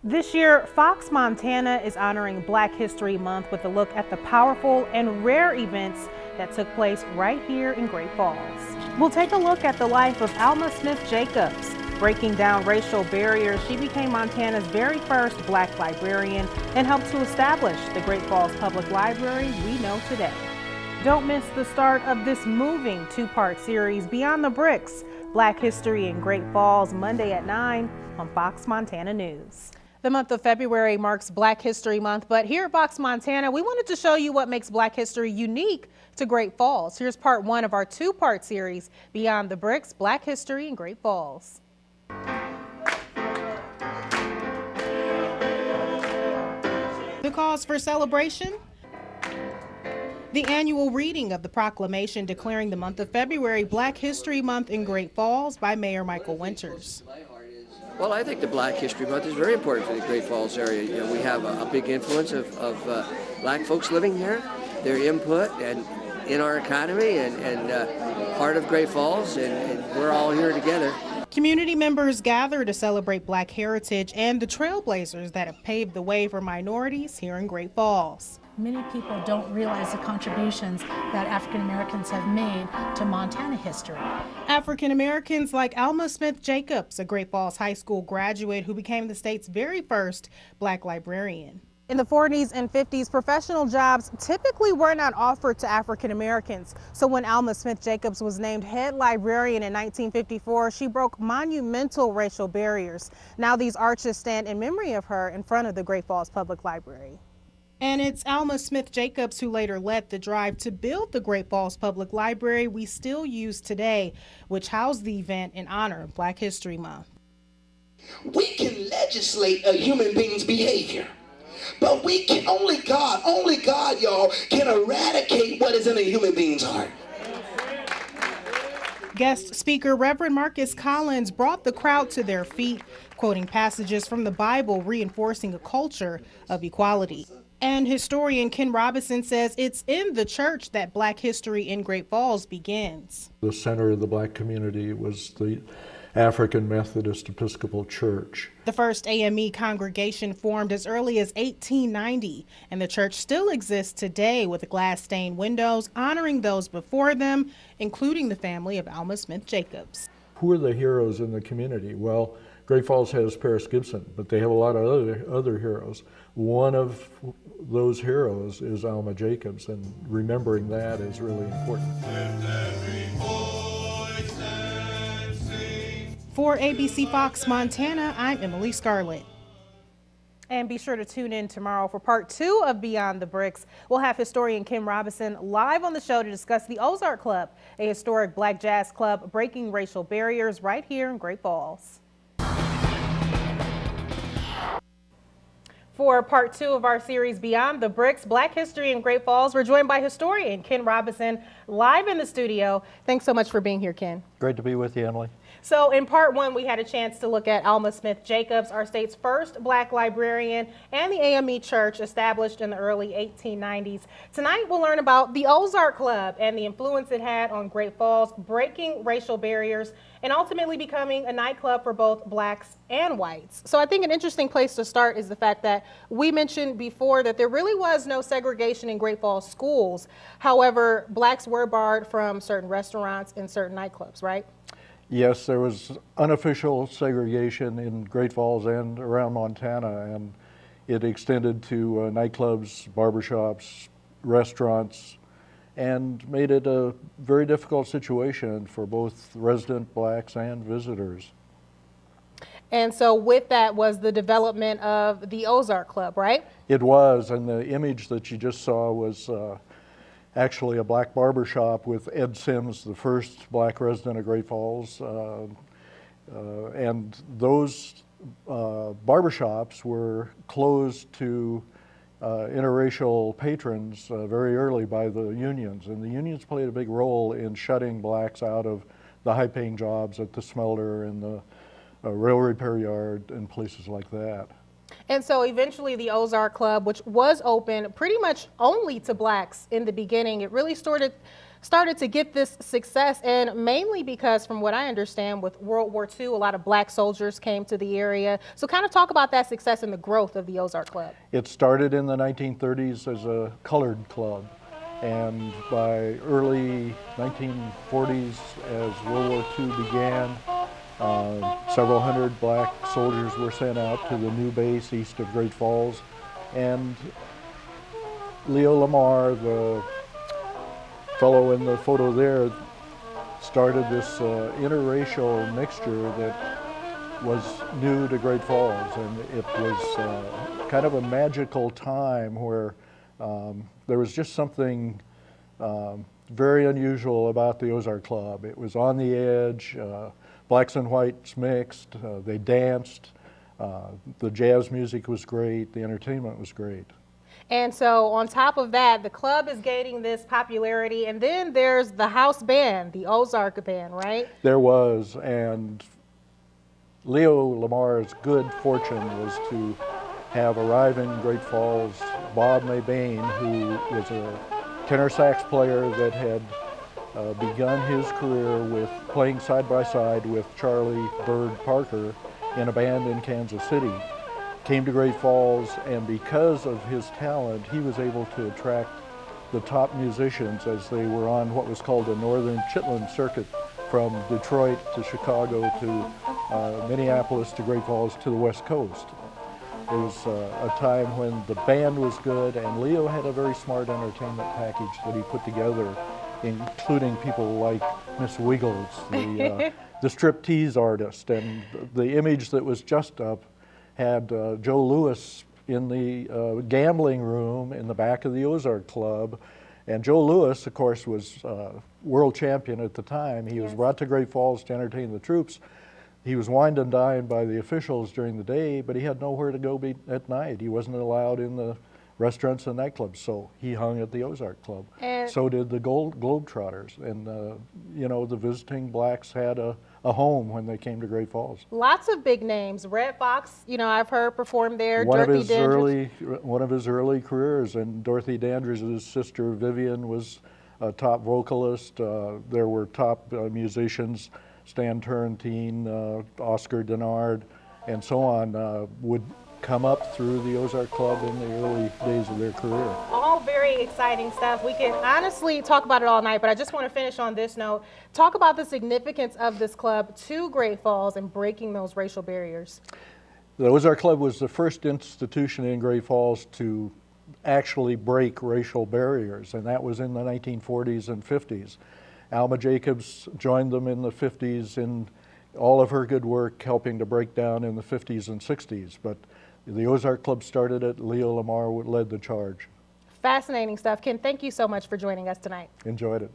This year, Fox Montana is honoring Black History Month with a look at the powerful and rare events that took place right here in Great Falls. We'll take a look at the life of Alma Smith Jacobs. Breaking down racial barriers, she became Montana's very first Black librarian and helped to establish the Great Falls Public Library we know today. Don't miss the start of this moving two-part series, Beyond the Bricks, Black History in Great Falls, Monday at 9 on Fox Montana News. The month of February marks Black History Month, but here at Fox Montana, we wanted to show you what makes Black history unique to Great Falls. Here's part one of our two-part series, Beyond the Bricks, Black History in Great Falls. The cause for celebration? The annual reading of the proclamation declaring the month of February Black History Month in Great Falls by Mayor Michael Winters. Well, I think the Black History Month is very important for the Great Falls area. You know, we have a big influence of black folks living here, their input and in our economy and part of Great Falls, and we're all here together. Community members gather to celebrate Black heritage and the trailblazers that have paved the way for minorities here in Great Falls. Many people don't realize the contributions that African Americans have made to Montana history. African Americans like Alma Smith Jacobs, a Great Falls High School graduate who became the state's very first Black librarian. In the 40s and 50s, professional jobs typically were not offered to African Americans. So when Alma Smith Jacobs was named head librarian in 1954, she broke monumental racial barriers. Now these arches stand in memory of her in front of the Great Falls Public Library. And it's Alma Smith Jacobs who later led the drive to build the Great Falls Public Library we still use today, which housed the event in honor of Black History Month. We can legislate a human being's behavior, but we can only God, y'all, can eradicate what is in a human being's heart. Guest speaker Reverend Marcus Collins brought the crowd to their feet, quoting passages from the Bible reinforcing a culture of equality. And historian Ken Robinson says it's in the church that Black history in Great Falls begins. The center of the Black community was the African Methodist Episcopal Church. The first AME congregation formed as early as 1890, and the church still exists today with glass-stained windows honoring those before them, including the family of Alma Smith Jacobs. Who are the heroes in the community? Well, Great Falls has Paris Gibson, but they have a lot of other heroes. One of those heroes is Alma Jacobs, and remembering that is really important. For ABC Fox Montana, I'm Emily Scarlett. And be sure to tune in tomorrow for part two of Beyond the Bricks. We'll have historian Ken Robinson live on the show to discuss the Ozark Club, a historic Black jazz club breaking racial barriers right here in Great Falls. For part two of our series, Beyond the Bricks, Black History in Great Falls, we're joined by historian Ken Robinson live in the studio. Thanks so much for being here, Ken. Great to be with you, Emily. So in part one, we had a chance to look at Alma Smith Jacobs, our state's first Black librarian, and the AME Church established in the early 1890s. Tonight, we'll learn about the Ozark Club and the influence it had on Great Falls, breaking racial barriers, and ultimately becoming a nightclub for both Blacks and whites. So I think an interesting place to start is the fact that we mentioned before that there really was no segregation in Great Falls schools. However, Blacks were barred from certain restaurants and certain nightclubs, right? Yes, there was unofficial segregation in Great Falls and around Montana, and it extended to nightclubs, barbershops, restaurants, and made it a very difficult situation for both resident Blacks and visitors. And so with that was the development of the Ozark Club, right? It was, and the image that you just saw was actually a Black barbershop with Ed Sims, the first Black resident of Great Falls. And those barbershops were closed to interracial patrons very early by the unions. And the unions played a big role in shutting Blacks out of the high-paying jobs at the smelter and the rail repair yard and places like that. And so eventually the Ozark Club, which was open pretty much only to Blacks in the beginning, it really started started to get this success, and mainly because, from what I understand, with World War II, a lot of black soldiers came to the area. So kind of talk about that success and the growth of the Ozark Club. It started in the 1930s as a colored club, and by early 1940s, as World War II began, several hundred black soldiers were sent out to the new base east of Great Falls, and Leo Lamar, the fellow in the photo there, started this interracial mixture that was new to Great Falls, and it was kind of a magical time where there was just something very unusual about the Ozark Club. It was on the edge, blacks and whites mixed, they danced, the jazz music was great, the entertainment was great. And so on top of that, the club is gaining this popularity, and then there's the house band, the Ozark Band, right? There was, and Leo Lamar's good fortune was to have arrive in Great Falls Bob Mabane, who was a tenor sax player that had begun his career with playing side by side with Charlie Bird Parker in a band in Kansas City. Came to Great Falls, and because of his talent, he was able to attract the top musicians as they were on what was called the Northern Chitlin Circuit, from Detroit to Chicago to Minneapolis to Great Falls to the West Coast. It was a time when the band was good, and Leo had a very smart entertainment package that he put together, including people like Miss Wiggles, the striptease artist, and the image that was just up had Joe Louis in the gambling room in the back of the Ozark Club. And Joe Louis, of course, was world champion at the time. He was brought to Great Falls to entertain the troops. He was wined and dined by the officials during the day, but he had nowhere to go at night. He wasn't allowed in the restaurants and nightclubs, so he hung at the Ozark Club. And so did the Globetrotters. And, you know, the visiting blacks had a home when they came to Great Falls. Lots of big names. Red Fox, you know, I've heard perform there. One of his early careers, and Dorothy Dandridge's sister Vivian was a top vocalist. There were top musicians, Stan Turrentine, Oscar Denard, and so on, would come up through the Ozark Club in the early days of their career. All very exciting stuff. We can honestly talk about it all night, but I just want to finish on this note. Talk about the significance of this club to Great Falls and breaking those racial barriers. The Ozark Club was the first institution in Great Falls to actually break racial barriers, and that was in the 1940s and 50s. Alma Jacobs joined them in the 50s in all of her good work helping to break down in the 50s and 60s, but the Ozark Club started it. Leo Lamar led the charge. Fascinating stuff. Ken, thank you so much for joining us tonight. Enjoyed it.